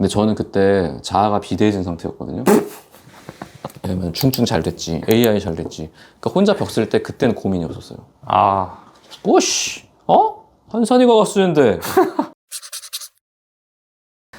근데 저는 그때 자아가 비대해진 상태였거든요. 왜냐면 중증 잘 됐지, AI 잘 됐지. 그러니까 혼자 벽 쓸 때 그때는 고민이 없었어요. 아, 오씨, 한산이가 갔쓰는데.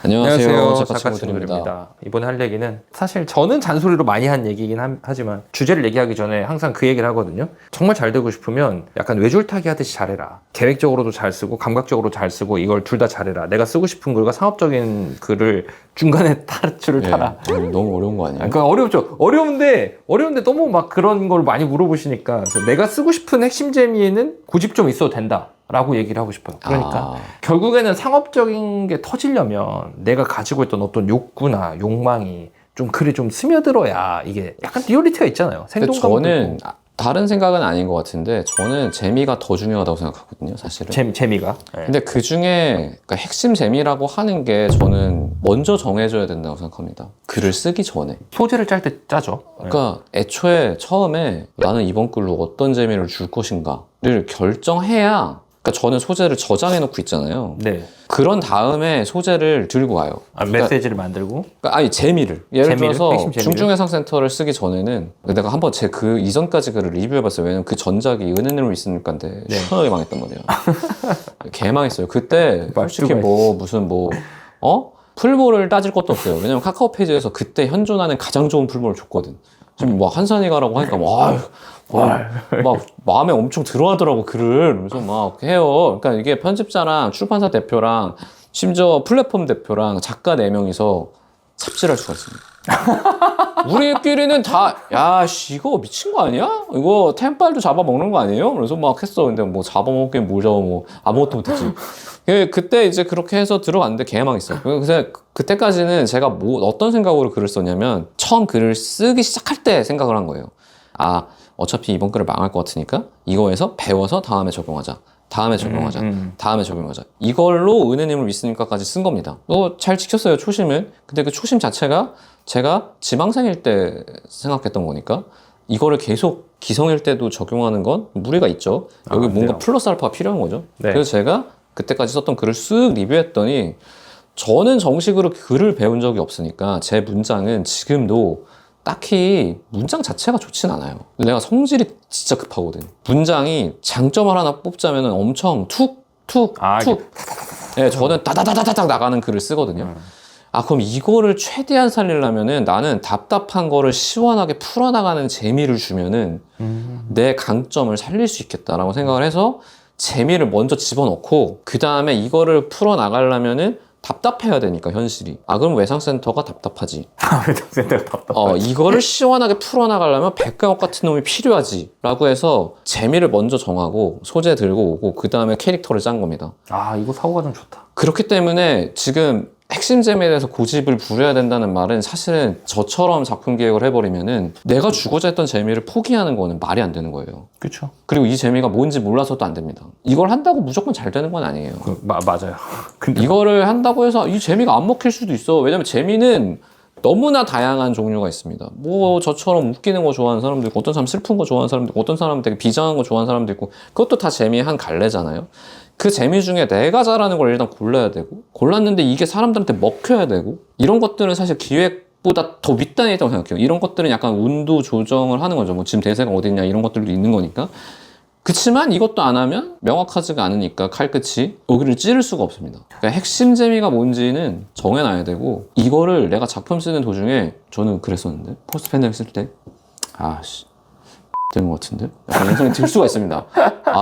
안녕하세요, 작가 친구들입니다. 이번에 할 얘기는 사실 저는 잔소리로 많이 한 얘기긴 하지만 주제를 얘기하기 전에 항상 그 얘기를 하거든요. 정말 잘 되고 싶으면 약간 외줄타기 하듯이 잘해라. 계획적으로도 잘 쓰고 감각적으로 잘 쓰고 이걸 둘 다 잘해라. 내가 쓰고 싶은 글과 상업적인 글을 중간에 줄을 타라. 너무 어려운 거 아니에요? 그러니까 어렵죠. 어려운데 너무 막 그런 걸 많이 물어보시니까 그래서 내가 쓰고 싶은 핵심 재미에는 고집 좀 있어도 된다. 라고 얘기를 하고 싶어요. 그러니까 결국에는 상업적인 게 터지려면 내가 가지고 있던 어떤 욕구나 욕망이 좀 글에 좀 스며들어야 이게 약간 리얼리티가 있잖아요. 생동감도 저는 있고. 다른 생각은 아닌 것 같은데 저는 재미가 더 중요하다고 생각하거든요, 사실은. 재미가. 네. 근데 그 중에 그러니까 핵심 재미라고 하는 게 저는 먼저 정해져야 된다고 생각합니다. 글을 쓰기 전에. 소재를 짤 때 짜죠. 그러니까 애초에 처음에 나는 이번 글로 어떤 재미를 줄 것인가를 결정해야, 그러니까 저는 소재를 저장해 놓고 있잖아요. 네. 그런 다음에 소재를 들고 와요. 메시지를 만들고. 그러니까 아니 재미를. 예를 들어서 핵심 재미를? 중증해상센터를 쓰기 전에는 내가 한번 제 그 이전까지 글을 리뷰해봤어요. 왜냐면 그 전작이 은혜님을 있으니까인데 네. 시원하게 망했단 말이야. 개망했어요. 그때 솔직히 풀모를 따질 것도 없어요. 왜냐면 카카오 페이지에서 그때 현존하는 가장 좋은 풀모를 줬거든. 지금 뭐 한산이가라고 하니까 막 마음에 엄청 들어하더라고 글을. 그래서 막 해요. 그러니까 이게 편집자랑 출판사 대표랑 심지어 플랫폼 대표랑 작가 4명이서 삽질할 수가 있습니다. 우리끼리는 다, 야, 씨, 이거 미친 거 아니야? 이거 템빨도 잡아먹는 거 아니에요? 그래서 막 했어. 근데 뭐 잡아먹긴 뭘 잡아먹어. 아무것도 못했지. 그때 이제 그렇게 해서 들어갔는데 개망했어. 그래서 그때까지는 제가 어떤 생각으로 글을 썼냐면 처음 글을 쓰기 시작할 때 생각을 한 거예요. 어차피 이번 글을 망할 것 같으니까 이거에서 배워서 다음에 적용하자. 다음에 적용하자. 이걸로 은혜님을 믿으니까까지 쓴 겁니다. 잘 지켰어요, 초심을. 근데 그 초심 자체가 제가 지망생일 때 생각했던 거니까 이거를 계속 기성일 때도 적용하는 건 무리가 있죠. 여기 뭔가 플러스 알파가 필요한 거죠. 네. 그래서 제가 그때까지 썼던 글을 쓱 리뷰했더니 저는 정식으로 글을 배운 적이 없으니까 제 문장은 지금도 딱히 문장 자체가 좋진 않아요. 내가 성질이 진짜 급하거든. 문장이 장점을 하나 뽑자면 엄청 툭. 네, 저는 따다다다닥 나가는 글을 쓰거든요. 그럼 이거를 최대한 살리려면은 나는 답답한 거를 시원하게 풀어나가는 재미를 주면은 내 강점을 살릴 수 있겠다라고 생각을 해서 재미를 먼저 집어넣고 그 다음에 이거를 풀어나가려면은 답답해야 되니까 현실이. 그럼 외상센터가 답답하지. 외상센터가 답답하지. 이거를 시원하게 풀어나가려면 백과옥 같은 놈이 필요하지 라고 해서 재미를 먼저 정하고 소재 들고 오고 그 다음에 캐릭터를 짠 겁니다. 이거 사고가 좀 좋다. 그렇기 때문에 지금 핵심 재미에 대해서 고집을 부려야 된다는 말은 사실은 저처럼 작품 기획을 해버리면은 내가 주고자 했던 재미를 포기하는 거는 말이 안 되는 거예요. 그렇죠. 그리고 이 재미가 뭔지 몰라서도 안 됩니다. 이걸 한다고 무조건 잘 되는 건 아니에요. 맞아요. 근데 이거를 한다고 해서 이 재미가 안 먹힐 수도 있어. 왜냐면 재미는 너무나 다양한 종류가 있습니다. 저처럼 웃기는 거 좋아하는 사람도 있고, 어떤 사람 슬픈 거 좋아하는 사람도 있고, 어떤 사람은 되게 비장한 거 좋아하는 사람도 있고, 그것도 다 재미의 한 갈래잖아요. 그 재미 중에 내가 잘하는 걸 일단 골라야 되고, 골랐는데 이게 사람들한테 먹혀야 되고, 이런 것들은 사실 기획보다 더 윗단에 있다고 생각해요. 이런 것들은 약간 운도 조정을 하는 거죠. 지금 대세가 어딨냐 이런 것들도 있는 거니까. 그치만 이것도 안 하면 명확하지가 않으니까 칼끝이 여기를 찌를 수가 없습니다. 그러니까 핵심 재미가 뭔지는 정해놔야 되고, 이거를 내가 작품 쓰는 도중에 저는 그랬었는데 포스트 팬데믹 쓸 때 되는 것 같은데? 약간 영상이 들 수가 있습니다.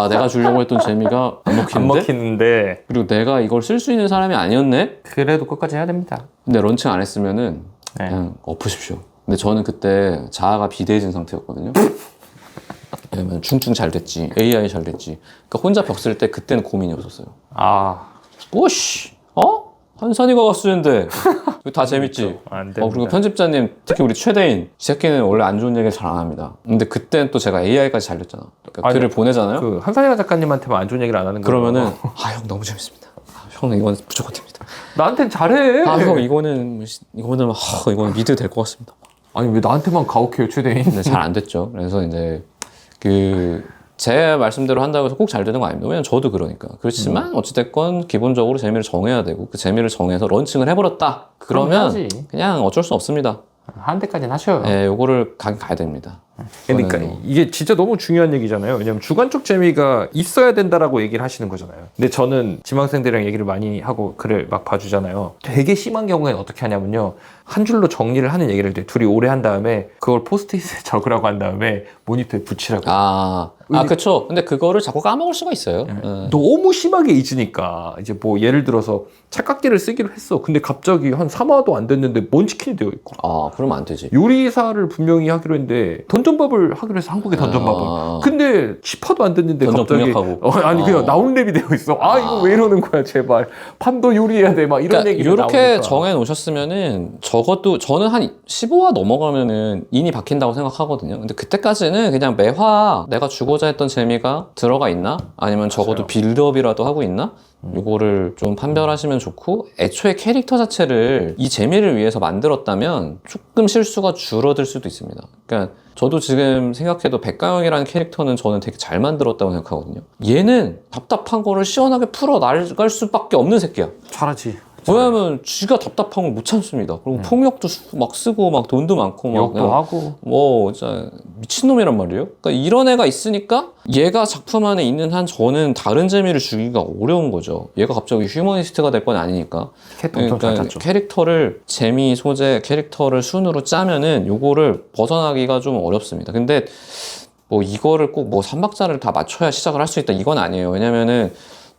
내가 주려고 했던 재미가 안 먹히는데? 그리고 내가 이걸 쓸 수 있는 사람이 아니었네? 그래도 끝까지 해야 됩니다. 근데 런칭 안 했으면은 그냥 엎으십시오. 근데 저는 그때 자아가 비대해진 상태였거든요. 왜냐면 중증 잘 됐지, AI 잘 됐지. 그러니까 혼자 벽 쓸 때 그때는 고민이 없었어요. 오씨, 한산이가 갔쓰는데 다 재밌지. 그리고 편집자님, 특히 우리 최대인, 이 새끼는 원래 안 좋은 얘기 잘 안 합니다. 근데 그때는 또 제가 AI까지 잘 됐잖아. 그러니까 글을 보내잖아요. 한산이가 작가님한테만 안 좋은 얘기를 안 하는 거예요. 그러면은 형 너무 재밌습니다. 형 이건 무조건 됩니다. 나한텐 잘해. 형 이거는 미드 될 것 같습니다. 왜 나한테만 가혹해요, 최대인? 근데 잘 안 됐죠. 그래서 이제 제 말씀대로 한다고 해서 꼭 잘 되는 거 아닙니다. 왜냐면 저도 그러니까. 그렇지만 어찌됐건 기본적으로 재미를 정해야 되고 그 재미를 정해서 런칭을 해버렸다. 그러면 해야지. 그냥 어쩔 수 없습니다. 한 대까지는 하셔요. 네, 요거를 가야 됩니다. 그러니까 저는 뭐- 이게 진짜 너무 중요한 얘기잖아요. 왜냐면 주관적 재미가 있어야 된다라고 얘기를 하시는 거잖아요. 근데 저는 지망생들이랑 얘기를 많이 하고 글을 막 봐주잖아요. 되게 심한 경우에는 어떻게 하냐면요. 한 줄로 정리를 하는 얘기를 해. 둘이 오래 한 다음에 그걸 포스트잇에 적으라고 한 다음에 모니터에 붙이라고. 그쵸. 근데 그거를 자꾸 까먹을 수가 있어요. 너무 심하게 잊으니까 이제 뭐 예를 들어서 착각기를 쓰기로 했어. 근데 갑자기 한 3화도 안 됐는데 먼치킨이 되어 있고. 그러면 안 되지. 요리사를 분명히 하기로 했는데 던전밥을 하기로 해서 한국의 던전밥을. 근데 10화도 안 됐는데 던전 갑자기 공략하고. 그냥 나온랩이 되어 있어. 이거 왜 이러는 거야 제발. 판도 요리해야 돼. 막 이런 그러니까 얘기가 이렇게 나오니까. 정해 놓으셨으면은 적어도 저는 한 15화 넘어가면은 인이 박힌다고 생각하거든요. 근데 그때까지는 그냥 매화 내가 주고자 했던 재미가 들어가 있나? 아니면 적어도 빌드업이라도 하고 있나? 요거를 좀 판별하시면 좋고, 애초에 캐릭터 자체를 이 재미를 위해서 만들었다면 조금 실수가 줄어들 수도 있습니다. 그러니까 저도 지금 생각해도 백가영이라는 캐릭터는 저는 되게 잘 만들었다고 생각하거든요. 얘는 답답한 거를 시원하게 풀어 나갈 수밖에 없는 새끼야. 잘하지. 왜냐면 쥐가 답답한 걸 못 참습니다. 그리고 폭력도 막 쓰고 막 돈도 많고 막 욕도 그냥 하고. 뭐 진짜 미친놈이란 말이에요. 그러니까 이런 애가 있으니까 얘가 작품 안에 있는 한 저는 다른 재미를 주기가 어려운 거죠. 얘가 갑자기 휴머니스트가 될 건 아니니까. 캐릭터 엄청 잘 짰죠. 캐릭터를 재미, 소재, 캐릭터를 순으로 짜면은 요거를 벗어나기가 좀 어렵습니다. 근데 뭐 이거를 꼭 뭐 3박자를 다 맞춰야 시작을 할 수 있다 이건 아니에요. 왜냐면은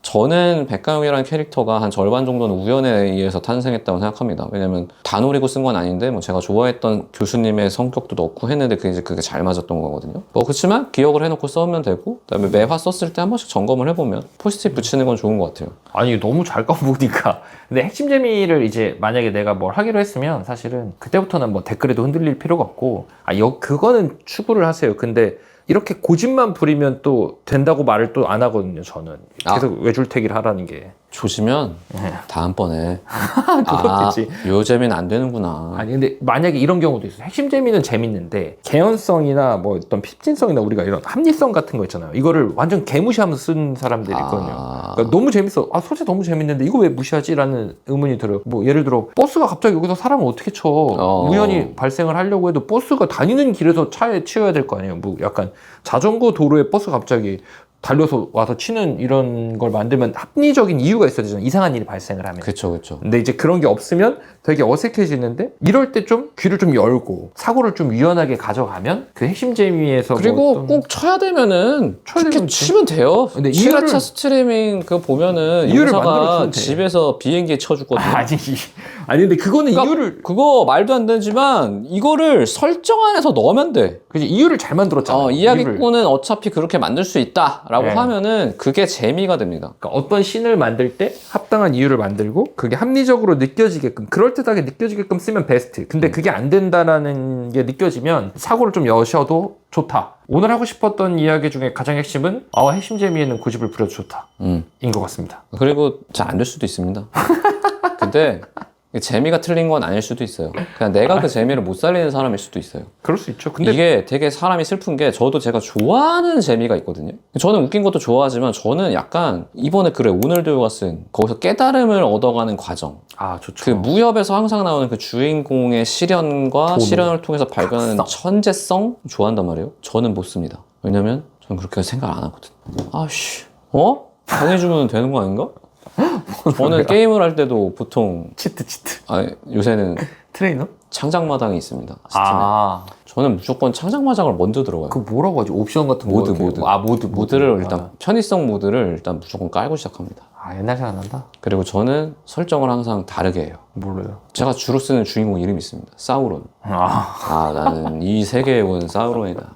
저는 백가영이라는 캐릭터가 한 절반 정도는 우연에 의해서 탄생했다고 생각합니다. 왜냐면 다 노리고 쓴 건 아닌데 뭐 제가 좋아했던 교수님의 성격도 넣고 했는데 그게 잘 맞았던 거거든요. 뭐 그렇지만 기억을 해놓고 써면 되고, 그다음에 매화 썼을 때 한 번씩 점검을 해보면 포지티브 붙이는 건 좋은 것 같아요. 아니 너무 잘 까먹으니까. 근데 핵심 재미를 이제 만약에 내가 뭘 하기로 했으면 사실은 그때부터는 뭐 댓글에도 흔들릴 필요가 없고 그거는 추구를 하세요. 근데 이렇게 고집만 부리면 또 된다고 말을 또 안 하거든요. 저는 계속 외줄타기를 하라는 게. 조시면 다음번에 그렇겠지. 요 재미는 안 되는구나. 아니 근데 만약에 이런 경우도 있어요. 핵심 재미는 재밌는데 개연성이나 뭐 어떤 핍진성이나 우리가 이런 합리성 같은 거 있잖아요. 이거를 완전 개무시하면서 쓴 사람들이 있거든요. 그러니까 너무 재밌어. 소재 너무 재밌는데 이거 왜 무시하지? 라는 의문이 들어요. 뭐 예를 들어 버스가 갑자기 여기서 사람을 어떻게 쳐. 우연히 발생을 하려고 해도 버스가 다니는 길에서 차에 치여야 될 거 아니에요. 뭐 약간 자전거 도로에 버스가 갑자기 달려서 와서 치는 이런 걸 만들면 합리적인 이유가 있어야 되잖아요. 이상한 일이 발생을 하면. 그렇죠. 근데 이제 그런 게 없으면 되게 어색해지는데 이럴 때 좀 귀를 좀 열고 사고를 좀 유연하게 가져가면 그 핵심 재미에서 그리고 뭐 어떤... 꼭 쳐야 되면은 쳐야 그렇게 되면 치면 돼요. 근데 실화차 스트리밍 그거 보면은 이유를 용사가 만들어주면 돼. 집에서 비행기에 쳐주거든요. 아니 근데 그거는 그러니까 이유를 그거 말도 안 되지만 이거를 설정 안에서 넣으면 돼. 그지 이유를 잘 만들었잖아요. 이야기꾼은 어차피 그렇게 만들 수 있다라고 네. 하면은 그게 재미가 됩니다. 그러니까 어떤 씬을 만들 때 합당한 이유를 만들고 그게 합리적으로 느껴지게끔 그럴듯하게 느껴지게끔 쓰면 베스트. 근데 그게 안 된다라는 게 느껴지면 사고를 좀 여셔도 좋다. 오늘 하고 싶었던 이야기 중에 가장 핵심은 핵심 재미에는 고집을 부려도 좋다. 인 것 같습니다. 그리고 잘 안 될 수도 있습니다. 근데 재미가 틀린 건 아닐 수도 있어요. 그냥 내가 그 재미를 못 살리는 사람일 수도 있어요. 그럴 수 있죠. 근데 이게 되게 사람이 슬픈 게 저도 제가 좋아하는 재미가 있거든요. 저는 웃긴 것도 좋아하지만 저는 약간 이번에 그래 오늘도요가 쓴 거기서 깨달음을 얻어가는 과정. 좋죠. 그 무협에서 항상 나오는 그 주인공의 시련과 도노. 시련을 통해서 발견하는 각성. 천재성 좋아한단 말이에요. 저는 못 씁니다. 왜냐면 저는 그렇게 생각 안 하거든. 당해주면 되는 거 아닌가? 저는 게임을 할 때도 보통 치트. 요새는 트레이너? 창작마당이 있습니다. 스팀에. 저는 무조건 창작마당을 먼저 들어가요. 그 뭐라고 하지? 옵션 같은 거. 모드를 일단 편의성 모드를 일단 무조건 깔고 시작합니다. 옛날 생각 난다. 그리고 저는 설정을 항상 다르게 해요. 몰라요. 제가 주로 쓰는 주인공 이름이 있습니다. 사우론. 나는 이 세계에 온 사우론이다.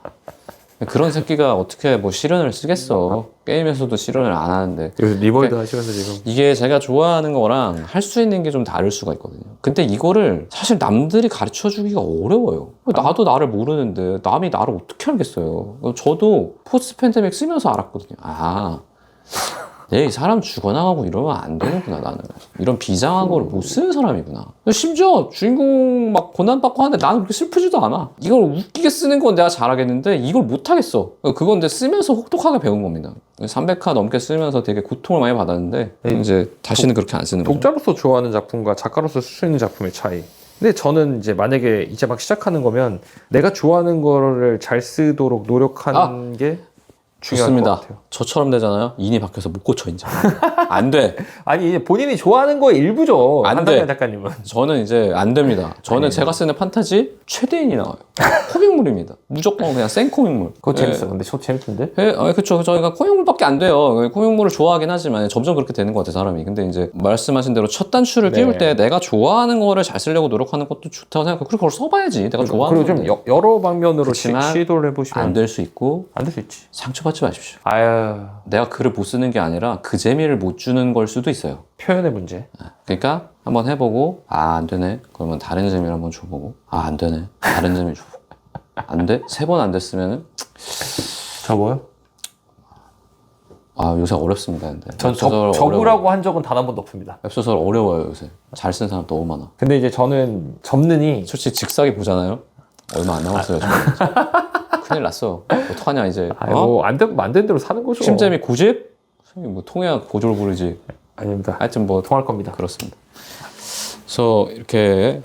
그런 새끼가 어떻게 뭐 시련을 쓰겠어. 게임에서도 시련을 안 하는데. 요새 리버이드 하시면서 지금. 이게 제가 좋아하는 거랑 할 수 있는 게 좀 다를 수가 있거든요. 근데 이거를 사실 남들이 가르쳐 주기가 어려워요. 나도 나를 모르는데 남이 나를 어떻게 알겠어요. 저도 포스트 팬데믹 쓰면서 알았거든요. 내 사람 죽어나가고 이러면 안 되는구나, 나는. 이런 비장한 거를 못 쓰는 사람이구나. 심지어 주인공 막 고난받고 하는데 나는 그렇게 슬프지도 않아. 이걸 웃기게 쓰는 건 내가 잘하겠는데 이걸 못하겠어. 그건 이제 쓰면서 혹독하게 배운 겁니다. 300화 넘게 쓰면서 되게 고통을 많이 받았는데 이제 다시는 그렇게 안 쓰는 거죠. 독자로서 좋아하는 작품과 작가로서 쓸 수 있는 작품의 차이. 근데 저는 이제 만약에 이제 막 시작하는 거면 내가 좋아하는 거를 잘 쓰도록 노력하는 게 중요할 것 좋습니다. 같아요. 저처럼 되잖아요. 인이 바뀌어서 못 고쳐 이제. 안 돼. 아니 이제 본인이 좋아하는 거의 일부죠. 안 한다면 돼. 작가님은. 저는 이제 안 됩니다. 저는 아니에요. 제가 쓰는 판타지 최대인이 나와요. 코믹물입니다. 무조건 그냥 생 코믹물. 그거 네. 재밌어. 근데 저 재밌던데. 그쵸. 저희가 코믹물밖에 안 돼요. 코믹물을 좋아하긴 하지만 점점 그렇게 되는 것 같아요, 사람이. 근데 이제 말씀하신 대로 첫 단추를 네. 끼울 때 내가 좋아하는 거를 잘 쓰려고 노력하는 것도 좋다고 생각해요. 그리고 그걸 써봐야지. 내가 좋아하는 그리고 좀 건데. 여러 방면으로 그치만 시도를 해보시면 안 될 수 있고 안 될 수 있지. 상처받지 마십시오. 아유, 내가 글을 못 쓰는 게 아니라 그 재미를 못 주는 걸 수도 있어요. 표현의 문제. 그러니까 한번 해보고 안 되네. 그러면 다른 재미를 한번 줘보고 안 되네. 다른 재미 줘보고 안 돼? 3번 안 됐으면은 접어요? 요새 어렵습니다. 근데 전 웹소설 접으라고 한 적은 단 한 번도 없습니다. 웹소설 어려워요 요새. 잘 쓴 사람 너무 많아. 근데 이제 저는 접느니 솔직히 직사기 보잖아요. 얼마 안 남았어요. 저는. 큰일 났어. 어떡하냐 이제. 뭐안 되면 안 되는 대로 사는 거죠. 심재미 9집? 뭐 통해야 고졸 부르지. 아닙니다. 하여튼 뭐 통할 겁니다. 그렇습니다. 그래서 이렇게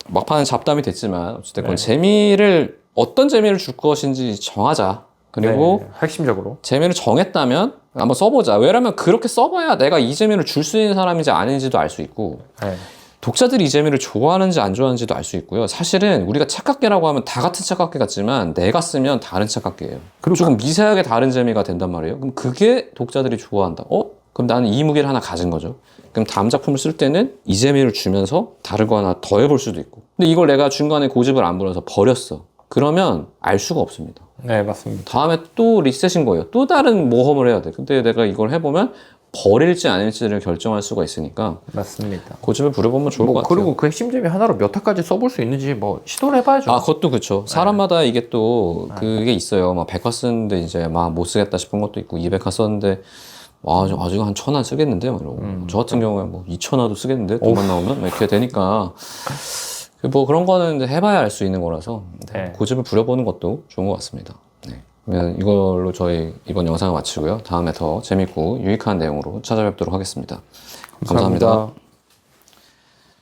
막판은 잡담이 됐지만 어쨌든 네. 재미를 어떤 재미를 줄 것인지 정하자. 그리고 네, 핵심적으로. 재미를 정했다면 한번 써보자. 왜냐면 그렇게 써봐야 내가 이 재미를 줄 수 있는 사람인지 아닌지도 알 수 있고 네. 독자들이 이 재미를 좋아하는지 안 좋아하는지도 알 수 있고요. 사실은 우리가 착각계라고 하면 다 같은 착각계 같지만 내가 쓰면 다른 착각계예요. 그리고 조금 미세하게 다른 재미가 된단 말이에요. 그럼 그게 독자들이 좋아한다. 그럼 나는 이 무게를 하나 가진 거죠. 그럼 다음 작품을 쓸 때는 이 재미를 주면서 다른 거 하나 더 해볼 수도 있고. 근데 이걸 내가 중간에 고집을 안 부려서 버렸어. 그러면 알 수가 없습니다. 네, 맞습니다. 다음에 또 리셋인 거예요. 또 다른 모험을 해야 돼. 근데 내가 이걸 해보면 버릴지 아닐지를 결정할 수가 있으니까 맞습니다. 고집을 부려보면 좋을 것 같아요. 그리고 그 핵심 재미 하나로 몇 화까지 써볼 수 있는지 뭐 시도를 해봐야죠. 그것도 그쵸. 사람마다 이게 또 그게 있어요. 막 100화 쓰는데 이제 막 못 쓰겠다 싶은 것도 있고 200화 썼는데 아직 한 1000화 쓰겠는데 막 이러고 저 같은 경우에 뭐 2000화도 쓰겠는데 돈만 나오면 막 이렇게 되니까 뭐 그런 거는 이제 해봐야 알 수 있는 거라서 네. 고집을 부려보는 것도 좋은 것 같습니다. 네. 그러면 이걸로 저희 이번 영상을 마치고요. 다음에 더 재밌고 유익한 내용으로 찾아뵙도록 하겠습니다. 감사합니다.